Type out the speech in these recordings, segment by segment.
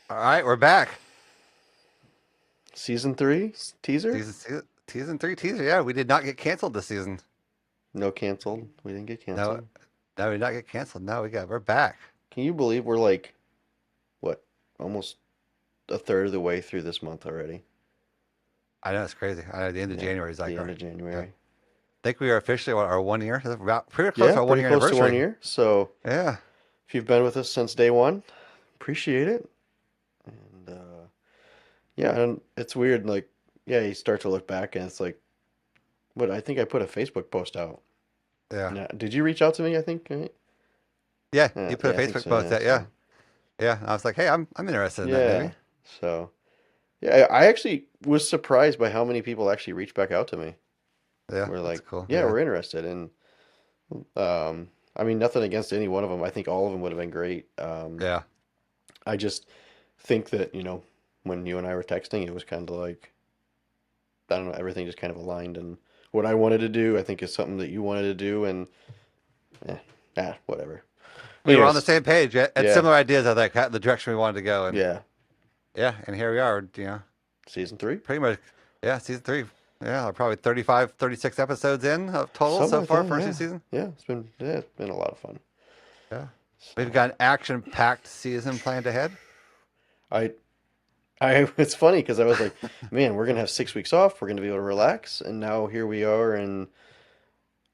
All right, we're back. Season 3 teaser? Season three teaser. Yeah, we did not get canceled this season. No canceled. We didn't get No, canceled. no, we did not get canceled. No, we're back. Can you believe we're like, what, almost a third of the way through this month already? I know it's crazy. I know the end of Yeah, January is like the end our. of Yeah, I January. think we are officially our 1 year. About pretty close Yeah, to our one pretty year close to one anniversary. year. So Yeah, if you've been with us since day one, appreciate it. And yeah, and it's weird. Like, yeah, you start to look back and it's like, what? I think I put a Facebook post out. yeah, Now, did you reach out to me? I think, right? yeah. You put Yeah, a I think Facebook so. post Yeah, out. Yeah, so yeah. I was like, hey, I'm interested in that. yeah, Maybe. so yeah, I actually was surprised by how many people actually reached back out to me. Yeah, We're that's like, cool. yeah, Yeah, we're interested. And I mean, nothing against any one of them. I think all of them would have been great. yeah, I just think that, when you and I were texting, it was kind of like, I don't know, everything just kind of aligned. And what I wanted to do, I think, is something that you wanted to do. And eh, whatever. we were on the Anyways, same page. Had yeah, similar ideas. I think the direction we wanted to go, and yeah. yeah, and here we are. Season three? Pretty much, yeah, season three. Yeah, probably 35, 36 episodes in of total Something so like far, that, first yeah. season. Yeah, it's been a lot of fun. Yeah. We've So got an action-packed season planned ahead. I it's funny because I was like, man, we're gonna have 6 weeks off. We're gonna be able to relax, and now here we are, and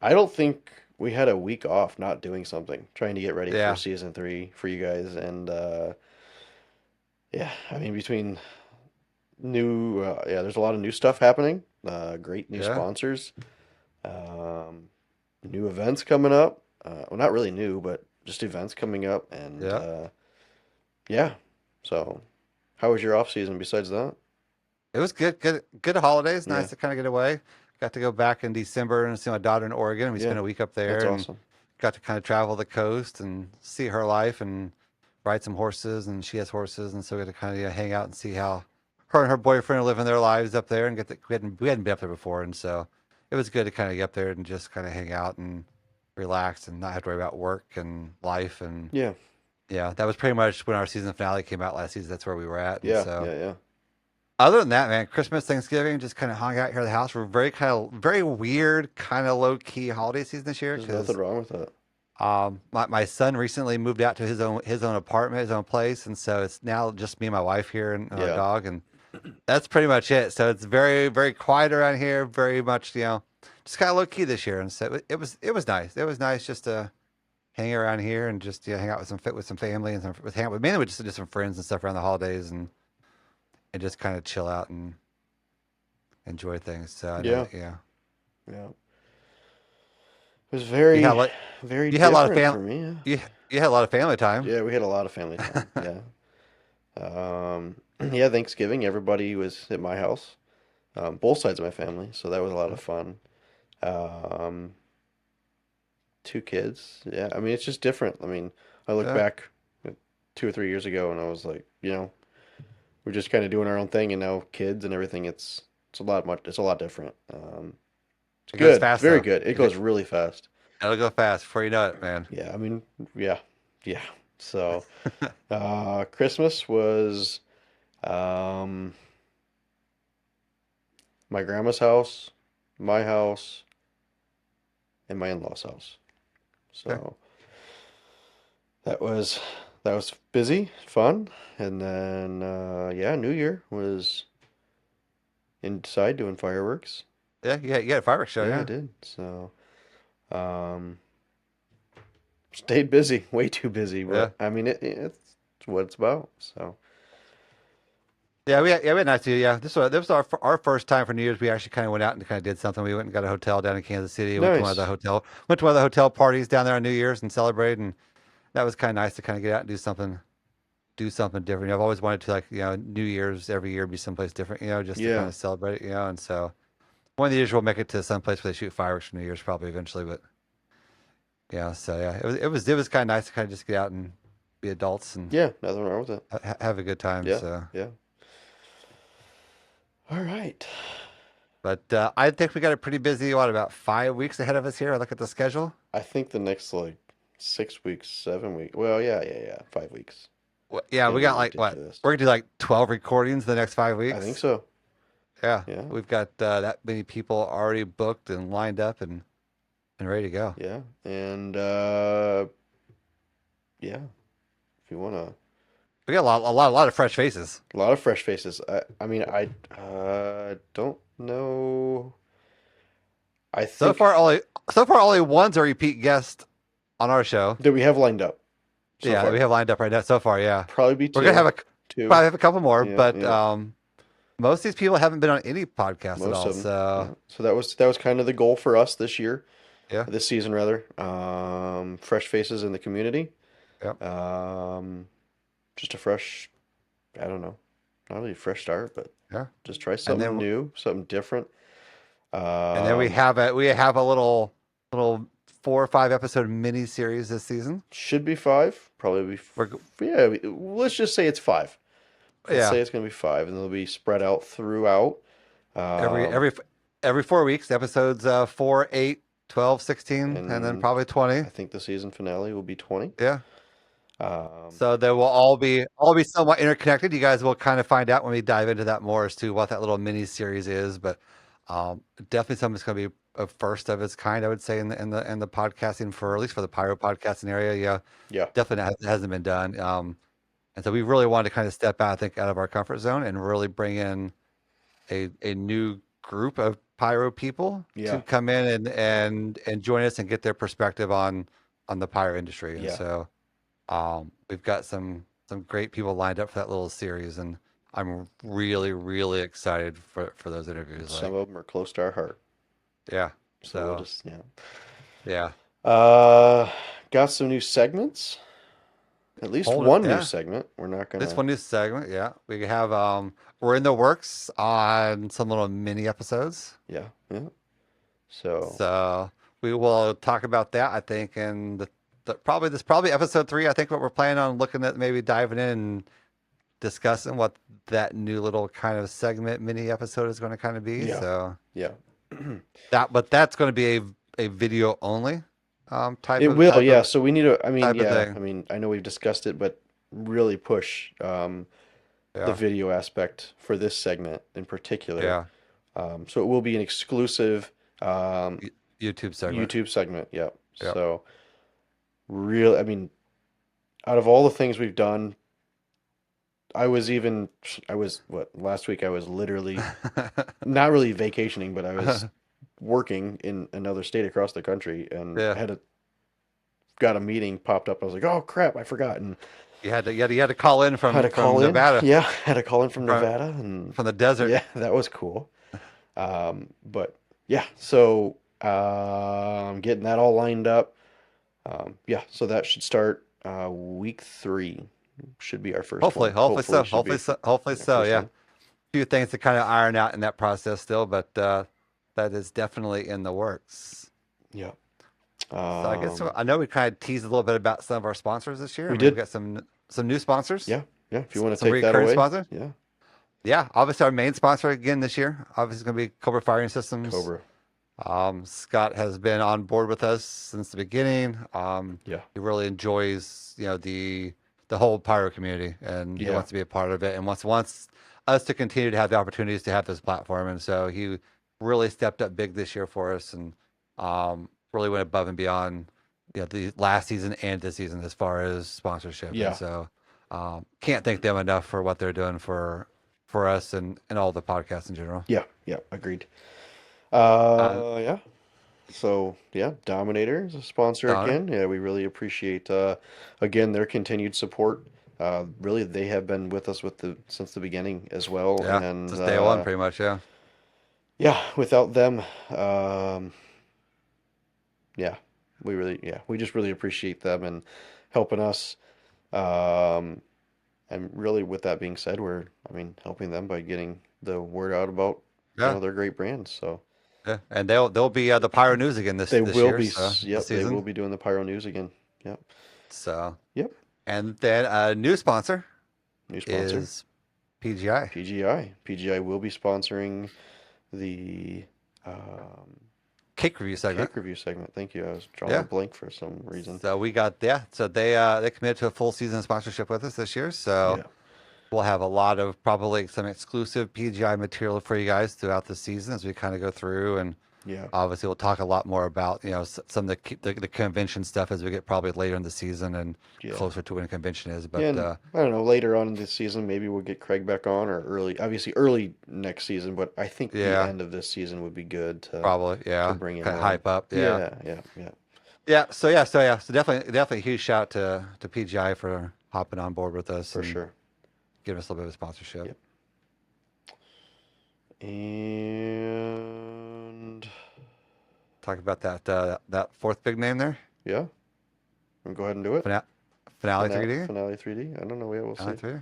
I don't think we had a week off not doing something, trying to get ready for Yeah, season 3 for you guys, and yeah, I mean between there's a lot of new stuff happening. Great new yeah, sponsors, um, new events coming up. Well, not really new, but just events coming up, and yeah. yeah. So, how was your off season besides that? It was good, good holidays. Yeah, Nice to kind of get away. Got to go back in December and see my daughter in Oregon. We yeah, spent a week up that's there and awesome. got to kind of travel the coast and see her life and ride some horses. And she has horses, and so we got to kind of hang out and see how her and her boyfriend are living their lives up there. And we hadn't been up there before, and so it was good to kind of get up there and just kind of hang out and relax and not have to worry about work and life. And Yeah, yeah, that was pretty much when our season finale came out last season. That's where we were at, and yeah, so. yeah, yeah. Other than that, man, Christmas, Thanksgiving, just kind of hung out here at the house. We're very weird, kind of low key holiday season this year There's nothing because wrong with that. my son recently moved out to his own apartment, his own place, and so it's now just me and my wife here and our Yeah, dog, and that's pretty much it. So it's very quiet around here, very much just kind of low key this year, and so it was nice. It was nice just to hang around here and just hang out with some family and hang out with mainly with just some friends and stuff around the holidays and just kind of chill out and enjoy things. So I know, yeah, yeah. yeah. It was You had very, like very you had a lot of different fam for me. Yeah, you you had a lot of family time. yeah, we had a lot of family time. Yeah, yeah. Thanksgiving, everybody was at my house, both sides of my family, so that was a lot of fun. Um, two kids. Yeah, I mean it's just different. I mean, I look Yeah. back 2 or 3 years ago, and I was like, we're just kind of doing our own thing, and now kids and everything. It's a lot different. It's It goes good. It's fast very though. good. It goes really fast. It'll go fast before you know it, man. Yeah, I mean, yeah, yeah. So, Christmas was um, my grandma's house, my house, and my in-laws' house. Okay. So that was that was busy, fun, and then yeah, New Year was inside doing fireworks. Yeah, you had a fireworks show, Yeah, I yeah. did. So, um, stayed busy, way too busy, Yeah. but I mean, it's what it's about. So, Yeah, we had nice to yeah. This was our first time for New Year's. We actually kind of went out and kind of did something. We went and got a hotel down in Kansas City. nice. Went to one of the hotel parties down there on New Year's and celebrated. And that was kind of nice to kind of get out and do something different. I've always wanted to New Year's every year be someplace different. Just to kind Yeah, of celebrate. And so one of the years we'll make it to some place where they shoot fireworks for New Year's probably eventually. But yeah, so yeah, it was kind of nice to kind of just get out and be adults and yeah, nothing wrong with it. have a good time. Yeah, So, yeah. All right. but I think we got it pretty busy. What about 5 weeks ahead of us here? I look at the schedule. I think the next like 6 weeks, 7 weeks. Well, yeah, yeah, yeah, 5 weeks. Yeah, Gonna we be got like what? ridiculous. We're gonna do like 12 recordings the next five I think weeks. so. Yeah, Yeah. we've got that many people already booked and lined up and ready to go. Yeah. And yeah, if you wanna, We got a lot of fresh faces. a lot of fresh faces. I mean, I don't know. I So think far, only so far only one's a repeat guest on our show. that we have lined up so Yeah, that we far. have lined up right now. So far, yeah, Probably be we're gonna two. have a Two. probably have a couple more, Yeah, but yeah. most of these people haven't been on any podcast at Most all. of them. So Yeah. So that was kind of the goal for us this year, yeah, this season rather. Fresh faces in the community. yeah. Um, just a fresh, I don't know, not really a fresh start, but Yeah. just try And something then new, something different. we Um, have a little 4 or 5 episode mini series this season. should be five, probably be, We're yeah, let's just say it's five. Let's yeah, say it's going to be five, and they'll be spread out throughout. every Um, every every 4 weeks, episodes 4, 8, 12, 16, and then and probably 20. I think the season finale will be 20. Yeah. Um, So they will all be somewhat interconnected. You guys will kind of find out when we dive into that more as to what that little mini series is, but definitely something that's going to be a first of its kind, I would say, in the podcasting for at least for the pyro podcasting area. Yeah, yeah, definitely hasn't been done. And so we really wanted to kind of step out, I think, out of our comfort zone and really bring in a new group of pyro people yeah, to come in and join us and get their perspective on the pyro industry. And yeah. so we've got some great people lined up for that little series, and I'm really really excited for those interviews. Some Like, of them are close to our heart, yeah. so we'll So just yeah. yeah, Uh, got some new segments. At least hold it. one new Yeah, segment. We're not this gonna. one new segment. Yeah, we have we're in the works on some little mini episodes. Yeah, yeah. So So we will talk about that, I think, in probably episode 3. I think what we're planning on looking at maybe diving in and discussing what that new little kind of segment mini episode is going to kind of be. yeah, So yeah. but that's going to be a video only type It of will, yeah. So we need to. I mean, type of yeah. I thing. mean, I know we've discussed it, but really push the Yeah, video aspect for this segment in particular. yeah. So it will be an exclusive um, YouTube segment. YouTube segment. Yeah. Yeah. So real. I mean, out of all the things we've done, I was what last week I was literally not really vacationing, but I was working in another state across the country and Yeah. got a meeting popped up. I was like, oh crap, I forgot, and You had to call in had to from call in. Nevada, Yeah, had to call in from from Nevada, and from the desert. yeah, that was cool. But yeah, so getting that all lined up. Yeah, so that should start week 3. Should be our first Hopefully, one. hopefully so. Should be Hopefully our so. first Yeah. one. Few things to kind of iron out in that process still, but that is definitely in the works. Yeah. So I guess Um, I know we kind of teased a little bit about some of our sponsors this year. we I mean, we've did. got some new sponsors, Yeah, yeah. If you want to some take that recurring away, sponsors. yeah. Yeah, obviously our main sponsor again this year, obviously is going to be Cobra Firing Systems. Cobra. Scott has been on board with us since the beginning. Yeah, He really enjoys, the whole pyro community, and he yeah, wants to be a part of it, and wants us to continue to have the opportunities to have this platform. And so he really stepped up big this year for us, and really went above and beyond, the last season and this season as far as sponsorship. And yeah, so can't thank them enough for what they're doing for us and all the podcasts in general. yeah, yeah. Agreed. Uh, Yeah. So yeah, Dominator is a sponsor Donna, again. Yeah, we really appreciate again their continued support. Really, they have been with us since the beginning as well, yeah, and since day one, pretty much. Yeah, yeah, without them, yeah, we just really appreciate them and helping us. Um, and really, with that being said, I mean, helping them by getting the word out about, yeah, their great brands. So yeah. And they'll be the Pyro News again this they this will year, be, so this yep, they will season. be doing the Pyro News again. Yep, So, yep. and then a new sponsor New sponsor, is PGI. PGI. PGI will be sponsoring the um, cake review segment. Cake review segment. Thank you. I was drawing a Yeah. blank for some reason. So we got yeah. So they committed to a full season sponsorship with us this year. So Yeah. we'll have a lot of probably some exclusive PGI material for you guys throughout the season as we kind of go through, and Yeah. obviously we'll talk a lot more about some of the convention stuff as we get probably later in the season and Yeah. closer to when a convention is. Yeah, But and I don't know, later on in this season, maybe we'll get Craig back on or obviously early next season, but I think the yeah, end of this season would be good probably to yeah, bring him kind of on. hype up. Yeah, Yeah, yeah, yeah. yeah. So definitely a huge shout to PGI for hopping on board with us For and sure. giving us a little bit of sponsorship. Yep. And Talk about that fourth big name there, yeah, we'll go ahead and do it. Finale 3D. Finale 3D. I don't know. Yeah, we'll Finale see. 3D.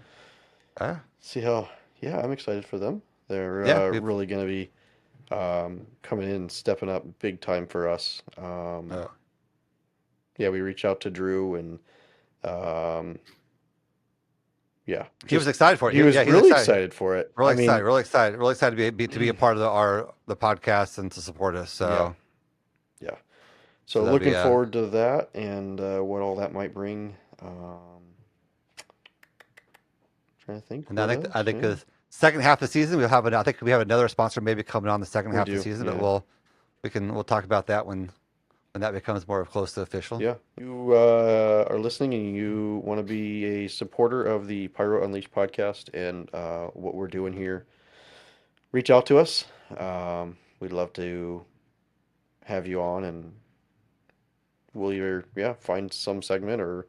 Yeah, See how. Yeah, I'm excited for them. They're yeah. really going to be coming in, and stepping up big time for us. Oh, Yeah, we reached out to Drew and um, yeah, he was just excited for it. he was Yeah, he's really excited. excited for it. I mean, Really excited to be a part of the podcast and to support us. yeah, So, yeah. so So that'll be looking forward to that and what all that might bring. Trying to think and what else. I think Yeah, the second half of the season I think we have another sponsor maybe coming on the second we half of the do. season, but Yeah, we'll talk about that when that becomes more close to official. yeah. You are listening and you want to be a supporter of the Pyro Unleashed podcast and what we're doing here, reach out to us. We'd love to have you on and we'll either find some segment or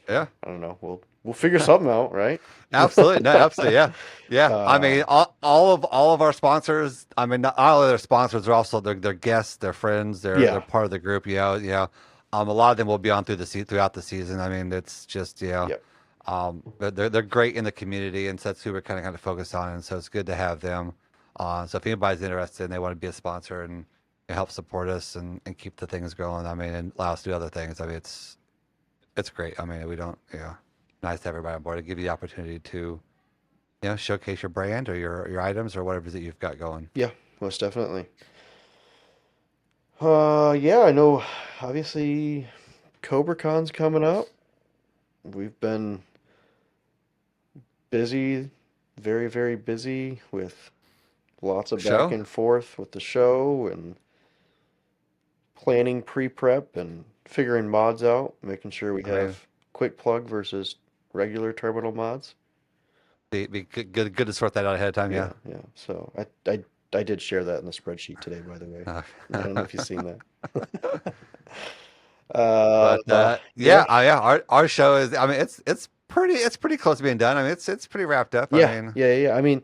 Yeah. I don't know. We'll figure something out, right? Absolutely. No, absolutely. Yeah. Yeah. I Uh, mean, all of our sponsors, I mean, not all of their sponsors are also their guests, their friends, they're yeah, part of the group, a lot of them will be on throughout the season. I mean, it's just, yep, but they're great in the community, and so that's who we're kind of focused on, and so it's good to have them on. So if anybody's interested and they want to be a sponsor and help support us and keep the things going, I mean, and allow us to do other things, I mean, it's great. I mean, we don't, nice to have everybody on board to give you the opportunity to, showcase your brand or your items or whatever that you've got going. yeah, most definitely. Yeah, I know. Obviously, CobraCon's coming up. We've been busy, very, very busy with lots of back Show? and forth with the show and planning pre-prep and figuring mods out, making sure we I mean, have quick plug versus regular terminal mods. be good to sort that out ahead of time. Yeah. Yeah, yeah. So I did share that in the spreadsheet today, by the way. Uh, I don't know if you've seen that. but Yeah, yeah, our show is. I mean, it's pretty close to being done. I mean, it's pretty wrapped up. I yeah, mean, yeah, yeah. I mean,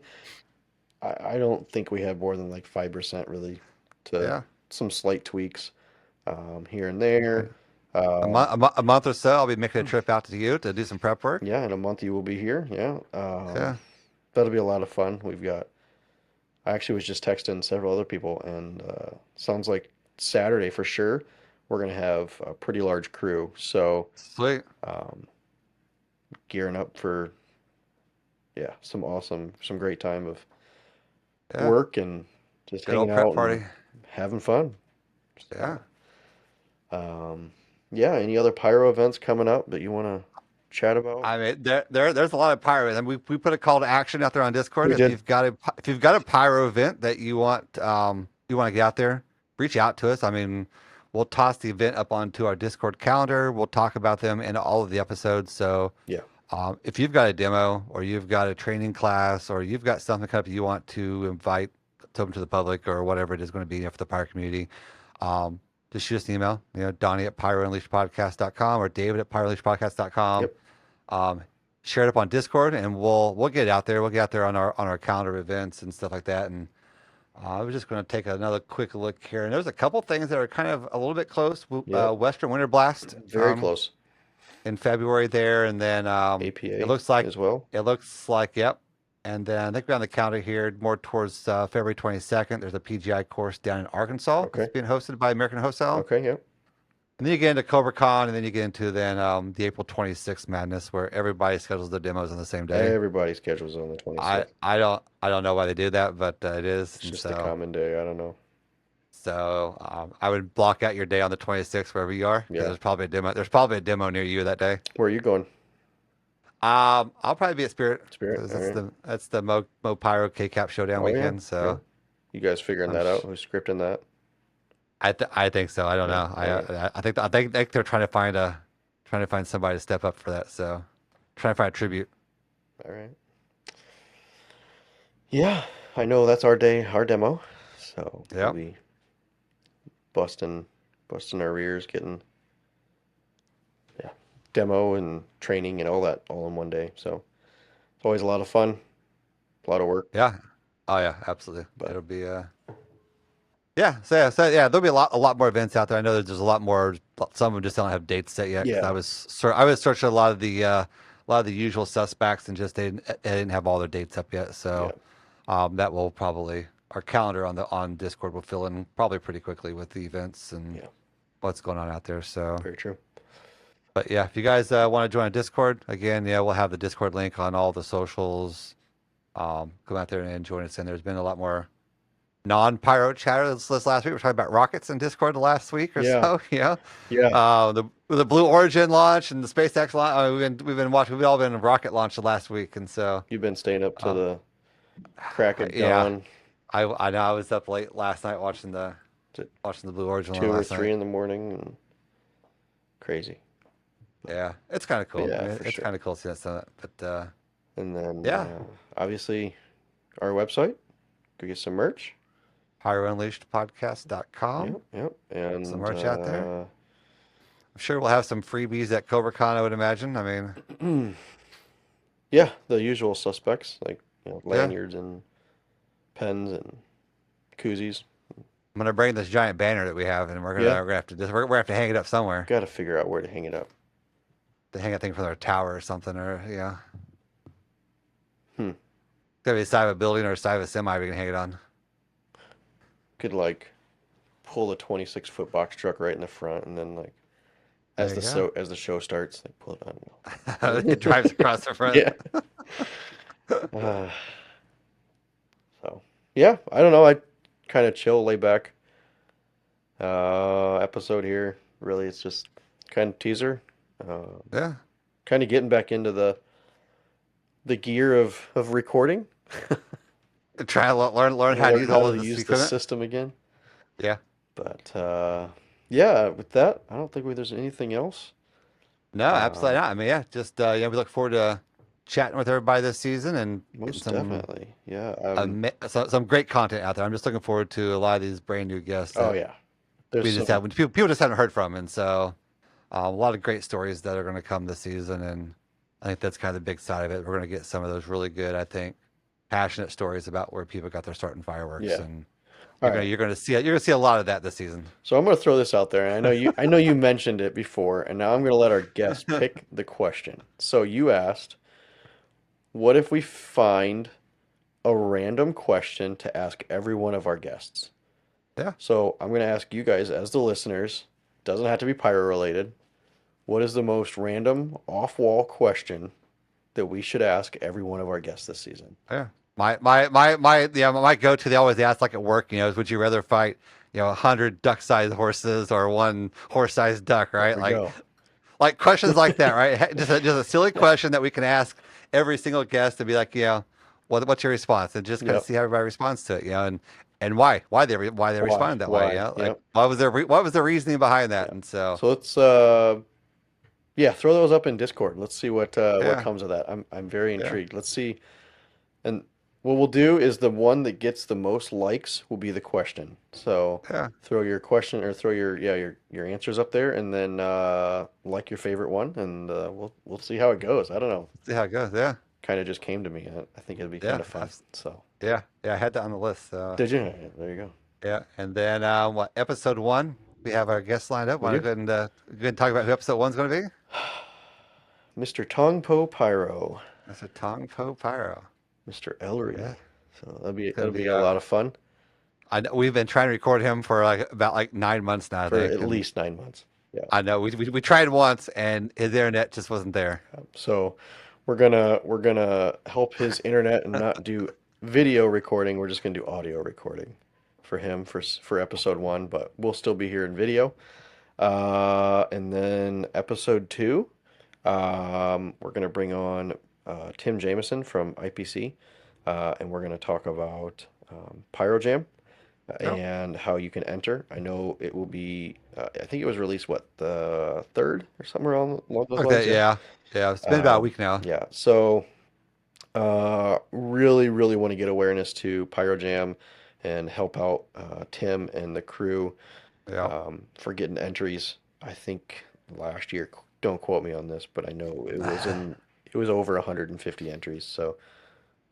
I don't think we have more than like 5% really to yeah, some slight tweaks here and there. a Um, month a month or so, I'll be making a trip out to you to do some prep work. yeah, in a month you will be here. Yeah, Yeah, that'll be a lot of fun. I actually was just texting several other people, and sounds like Saturday for sure. We're gonna have a pretty large crew, so sweet. um, gearing up for some great time of Yeah, work and just good old hanging prep out and party. having fun. Yeah. So, yeah, any other pyro events coming up that you want to chat about? I mean, there's a lot of pyro, and we put a call to action out there on Discord. We If did. you've got a pyro event that you want to get out there, reach out to us. I mean, we'll toss the event up onto our Discord calendar. We'll talk about them in all of the episodes. So Yeah, if you've got a demo or you've got a training class or you've got something kind of you want to invite to the public or whatever it is going to be for the pyro community, just shoot us an email. Donnie at pyrounleashedpodcast.com or David at pyrounleashedpodcast.com. yep, Share it up on Discord, and we'll get it out there. We'll get out there on our calendar of events and stuff like that. And I was just going to take another quick look here, and there's a couple things that are kind of a little bit close. yep. Western Winter Blast Very close. in February there, and then APA it looks like as well. yep. And then I think we're on the calendar here more towards February 22nd. There's a PGI course down in Arkansas Okay. that's being hosted by American Wholesale. Okay, yep. And then you get into CobraCon, and then you get into the April 26th madness, where everybody schedules their demos on the same day. Everybody's schedule's on the 26th. I don't know why they do that, but it is. It's And just a common day. I don't know. So I would block out your day on the 26th wherever you are because Yeah. there's probably a demo. There's probably a demo near you that day. Where are you going? I'll probably be at Spirit Spirit. because All right. that's the Mo Pyro K Cap Showdown Oh yeah. weekend. Yeah. So You guys figuring I'm that out? Who's scripting that? I think so. I don't Yeah. know. All right. I think they're trying to find somebody to step up for that. So trying to find a tribute. All right. Yeah. I know that's our day, our demo. So we'll Yep. be busting, busting our rears, getting yeah, demo and training and all that all in one day. So it's always a lot of fun, a lot of work, Yeah. Oh yeah. Absolutely. but It'll be yeah. So there'll be a lot more events out there. I know there's a lot more. Some of them just don't have dates set yet because yeah, I was searching a lot of the usual suspects and just they didn't have all their dates up yet. yeah, So that will probably our calendar on Discord will fill in probably pretty quickly with the events and yeah. what's going on out there. So, Very true. but yeah, if you guys want to join a Discord, again, yeah, we'll have the Discord link on all the socials. Come out there and join us. And there's been a lot more non-pyro chatter this last week. We're talking about rockets in Discord the last week or Yeah, so. You know, yeah. the Blue Origin launch and the SpaceX launch. We've been watching. We've all been rocket launch the last week, and so You've been staying up to uh, the crack of yeah, dawn I know I was up late last night to watching the Blue Origin one 2 or last night. 3 in the morning and crazy. But Yeah, it's kind of cool. I yeah, mean, for it's sure. kind of cool seeing some of that. But And then yeah, obviously our website, go get some merch. PyroUnleashedPodcast.com. Yep, yep. Some And merch out there. I'm sure we'll have some freebies at CobraCon, I would imagine. I mean, yeah, the usual suspects like yeah, lanyards and pens and koozies. I'm gonna bring this giant banner that we have, and Yeah, we're gonna have to we're gonna have to hang it up somewhere. got to figure out where to hang it up. To hang a thing from our tower or something, or Hmm. gotta be the side of a building or the side of a semi we can hang it on. Could like pull the 26-foot box truck right in the front, and then like There you go. as the show starts, like pull it It on. drives across the front. Yeah. Uh, so yeah, I don't know. I kind of chill, lay back episode here. Really, it's just kind of teaser. Uh, Yeah. kind of getting back into the gear of recording. Try to learn how to Learn use how all to of this use the equipment. system again. Yeah. But yeah, with that, I don't think there's anything else. No, Uh, absolutely not. I mean, yeah, just yeah, we look forward to chatting with everybody this season and getting most definitely. Yeah. some great content out there. I'm just looking forward to a lot of these brand new guests Oh that yeah. There's we just some. haven't people just haven't heard from, and so a lot of great stories that are going to come this season, and I think that's kind of the big side of it. We're going to get some of those really good, I think, passionate stories about where people got their start in fireworks, Yeah. and All right. you're gonna see a lot of that this season. So I'm gonna throw this out there, and I know you mentioned it before, and now I'm gonna let our guest pick the question. So you asked, what if we find a random question to ask every one of our guests? Yeah. So I'm gonna ask you guys as the listeners, doesn't have to be pyro related. What is the most random off-wall question that we should ask every one of our guests this season? Yeah. My go to they always ask like at work, is would you rather fight, 100 duck-sized horses or one horse-sized duck, There right? we go. Like questions like that, right? Just a silly question that we can ask every single guest to be like, what's your response? And just kind of Yep. see how everybody responds to it, and why they Why? responded that way, Why? like Yep. what was the reasoning behind that? Yeah. And so, So let's yeah, throw those up in Discord. Let's see what yeah, comes of that. I'm very yeah, intrigued. Let's see. And what we'll do is the one that gets the most likes will be the question. So yeah, throw your question or throw your answers up there, and then like your favorite one, and we'll see how it goes. I don't know. see how it goes. Yeah, Kind of just came to me. I think it'd be kind yeah, of fun. So yeah. I had that on the list. So did you? Yeah, there you go. yeah, and then what episode one? We have our guests lined up. We Want to do. go ahead and talk about who episode one's going to be? Mr. Tongpo Pyro, That's a Tong Po Pyro. Mr. Ellery. Yeah, So it's gonna that'll be be. a lot of fun I know we've been trying to record him for about 9 months now, I for think, at and least 9 months. Yeah. I know we tried once and his internet just wasn't there. So we're gonna help his internet and not do video recording. We're just gonna do audio recording for him for episode one, but we'll still be here in video. And then episode two, we're gonna bring on Tim Jameson from IPC, and we're gonna talk about Pyro Jam Yep. and how you can enter. I know it will be. I think it was released what, the third or somewhere along those lines. Okay. Yeah. Yeah. Yeah. It's been about a week now. Yeah. So really, really want to get awareness to Pyro Jam and help out Tim and the crew Yeah. for getting entries. I think last year, don't quote me on this, but I know it was over 150 entries. So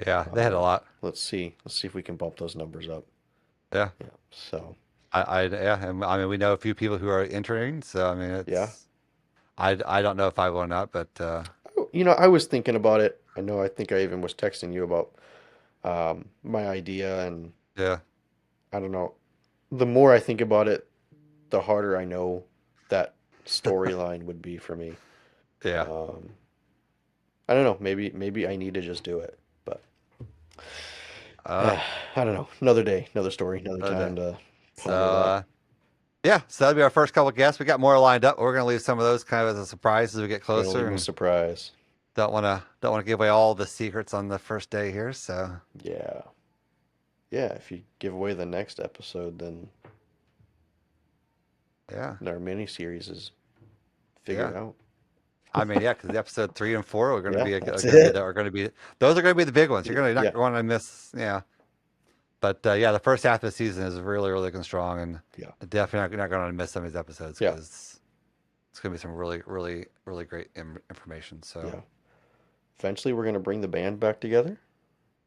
Yeah. They had a lot. let's see if we can bump those numbers up. Yeah. Yeah. So Yeah. And, I mean, we know a few people who are entering, so I mean, yeah. I don't know if I will or not, but I was thinking about it. I know. I think I even was texting you about my idea, and yeah. I don't know. The more I think about it, the harder I know that storyline would be for me. Yeah. Um, I don't know. Maybe I need to just do it, but Uh, I don't know. Another day, another story, another okay. time to So, ponder that. yeah, so that'll be our first couple of guests. We got more lined up. We're gonna leave some of those kind of as a surprise as we get Gonna leave closer, them a and surprise. don't wanna give away all the secrets on the first day here. So, Yeah, yeah. If you give away the next episode, then yeah, our mini series is yeah. figured out. I mean, yeah, because the episode 3 and 4 are going to Yeah, be that's are it. going to be those are going to be the big ones. You're going to Yeah, not going to miss. Yeah, but yeah, the first half of the season is really really looking strong, and yeah, definitely not going to miss some of these episodes yeah, because it's going to be some really really really great information. So yeah. Eventually, we're gonna bring the band back together.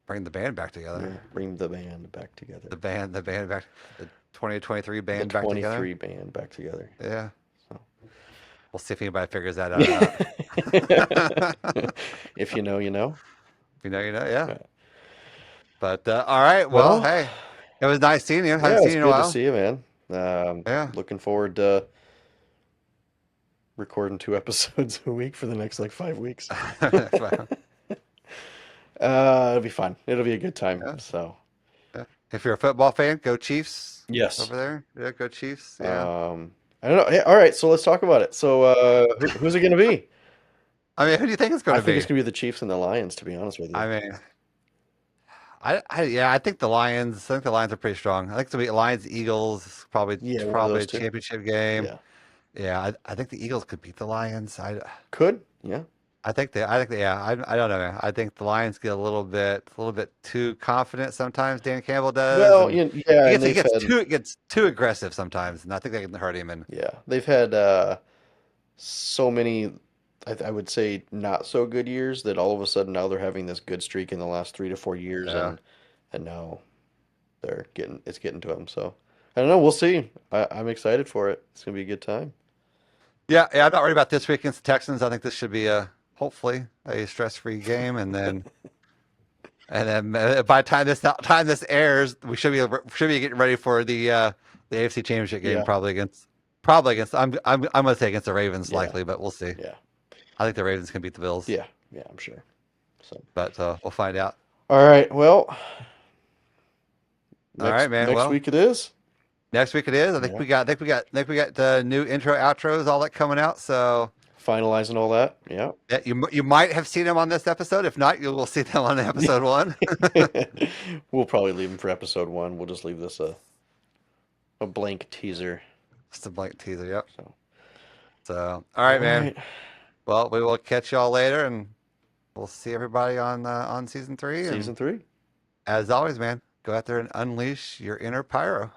bring the band back together. Yeah, bring the band back together. The band back, the 2023 The band back together. 23 band back together. Yeah, So. we'll see if anybody figures that out or not. If you know, you know. If you know, you know. Yeah. Yeah. But all right. Well, Well, hey, it was nice seeing you. Haven't yeah, seen it's you in a good to while. see you, man. Yeah. Looking forward to recording 2 episodes a week for the next like 5 weeks. It'll be fun. It'll be a good time. Yeah. So, Yeah. If you're a football fan, go Chiefs yes. over there. Yeah, go Chiefs. Yeah. I don't know. Hey, all right, so let's talk about it. So, who's it going to be? I mean, who do you think it's going I to think be? it's going to be the Chiefs and the Lions, to be honest with you. I mean, yeah, I think the Lions. I think the Lions are pretty strong. I think it's going to be Lions Eagles. Yeah, one of Probably those a two. championship game. Yeah. Yeah, I think the Eagles could beat the Lions. Could. Yeah. Yeah, I don't know, man. I think the Lions get a little bit too confident sometimes. Dan Campbell does, Well, and yeah, and he gets too aggressive sometimes, and I think that can hurt him. And they've had so many, I would say, not so good years that all of a sudden now they're having this good streak in the last 3 to 4 years, yeah, and now it's getting to them. So I don't know. We'll see. I'm excited for it. It's gonna be a good time. yeah, I'm not worried about this week against the Texans. I think this should be hopefully a stress-free game, and then by the time this airs, we should be getting ready for the AFC Championship game, Yeah, probably against I'm gonna say against the Ravens yeah, likely, but we'll see. yeah, I think the Ravens can beat the Bills, yeah, yeah. I'm sure. So, but we'll find out. all right. Well, All right, man. next Well, week it is. next week it is. Yeah, I think we got the new intro outros, all that coming out. So finalizing all that. Yeah. yeah, you might have seen them on this episode. If not, you will see them on episode one. We'll probably leave them for episode one. We'll just leave this a blank teaser. Just a blank teaser. Yep. So, So all all right, man. right. Well, we will catch y'all later, and we'll see everybody on season 3. And Season 3. as always, man, go out there and unleash your inner pyro.